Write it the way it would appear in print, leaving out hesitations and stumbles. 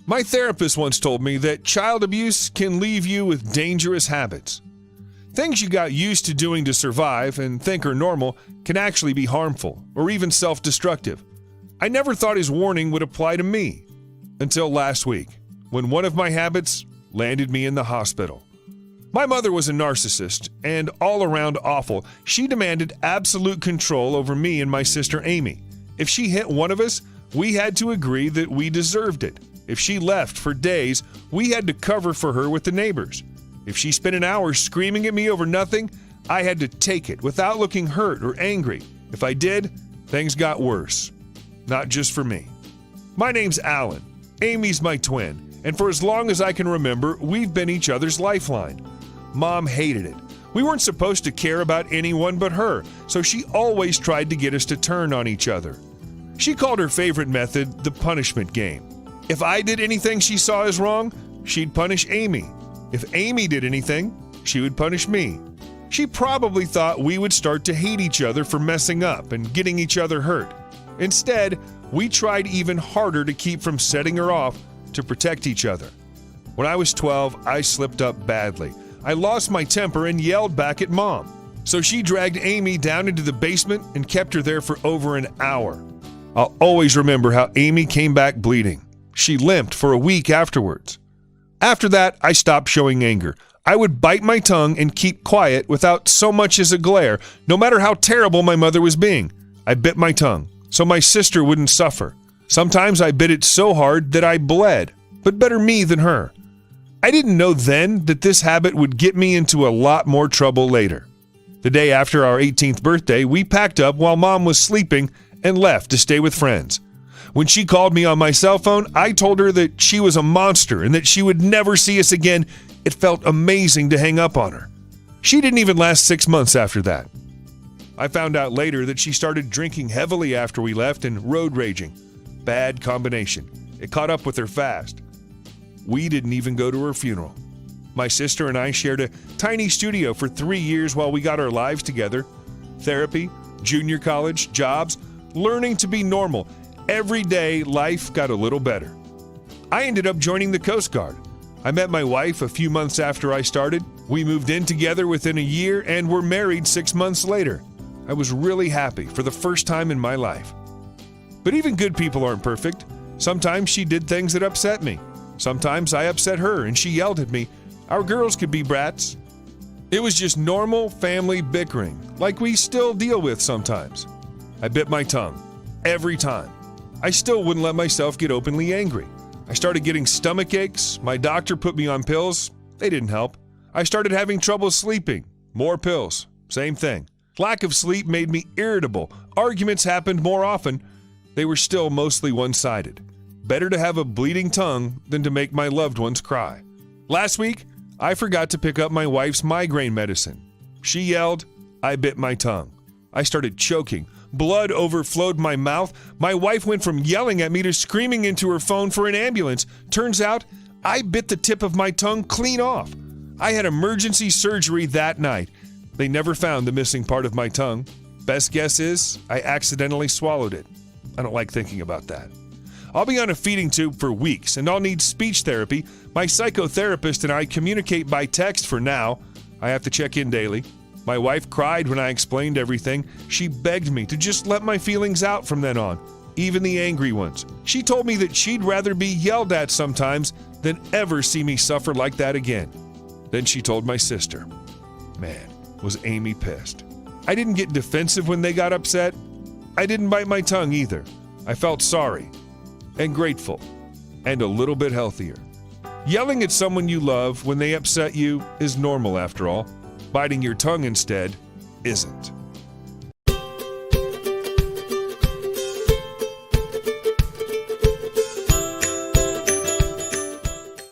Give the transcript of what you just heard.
My therapist once told me that child abuse can leave you with dangerous habits. Things you got used to doing to survive and think are normal can actually be harmful or even self-destructive. I never thought his warning would apply to me until last week, when one of my habits landed me in the hospital. My mother was a narcissist and all around awful. She demanded absolute control over me and my sister Amy. If she hit one of us, we had to agree that we deserved it. If she left for days, we had to cover for her with the neighbors. If she spent an hour screaming at me over nothing, I had to take it without looking hurt or angry. If I did, things got worse. Not just for me. My name's Alan. Amy's my twin, and for as long as I can remember, we've been each other's lifeline. Mom hated it. We weren't supposed to care about anyone but her, so she always tried to get us to turn on each other. She called her favorite method the punishment game. If I did anything she saw as wrong, she'd punish Amy. If Amy did anything, she would punish me. She probably thought we would start to hate each other for messing up and getting each other hurt. Instead, we tried even harder to keep from setting her off to protect each other. When I was 12, I slipped up badly. I lost my temper and yelled back at Mom. So she dragged Amy down into the basement and kept her there for over an hour. I'll always remember how Amy came back bleeding. She limped for a week afterwards. After that, I stopped showing anger. I would bite my tongue and keep quiet without so much as a glare, no matter how terrible my mother was being. I bit my tongue so my sister wouldn't suffer. Sometimes I bit it so hard that I bled, but better me than her. I didn't know then that this habit would get me into a lot more trouble later. The day after our 18th birthday, we packed up while Mom was sleeping and left to stay with friends. When she called me on my cell phone, I told her that she was a monster and that she would never see us again. It felt amazing to hang up on her. She didn't even last 6 months after that. I found out later that she started drinking heavily after we left and road raging. Bad combination. It caught up with her fast. We didn't even go to her funeral. My sister and I shared a tiny studio for 3 years while we got our lives together. Therapy, junior college, jobs, learning to be normal. Every day, life got a little better. I ended up joining the Coast Guard. I met my wife a few months after I started. We moved in together within a year and were married 6 months later. I was really happy for the first time in my life. But even good people aren't perfect. Sometimes she did things that upset me. Sometimes I upset her and she yelled at me. Our girls could be brats. It was just normal family bickering, like we still deal with sometimes. I bit my tongue. Every time. I still wouldn't let myself get openly angry. I started getting stomach aches. My doctor put me on pills. They didn't help. I started having trouble sleeping. More pills. Same thing. Lack of sleep made me irritable. Arguments happened more often. They were still mostly one-sided. Better to have a bleeding tongue than to make my loved ones cry. Last week, I forgot to pick up my wife's migraine medicine. She yelled. I bit my tongue. I started choking. Blood overflowed my mouth. My wife went from yelling at me to screaming into her phone for an ambulance. Turns out, I bit the tip of my tongue clean off. I had emergency surgery that night. They never found the missing part of my tongue. Best guess is I accidentally swallowed it. I don't like thinking about that. I'll be on a feeding tube for weeks, and I'll need speech therapy. My psychotherapist and I communicate by text for now. I have to check in daily. My wife cried when I explained everything. She begged me to just let my feelings out from then on, even the angry ones. She told me that she'd rather be yelled at sometimes than ever see me suffer like that again. Then she told my sister. Man, was Amy pissed. I didn't get defensive when they got upset. I didn't bite my tongue either. I felt sorry and grateful and a little bit healthier. Yelling at someone you love when they upset you is normal after all. Biting your tongue instead isn't.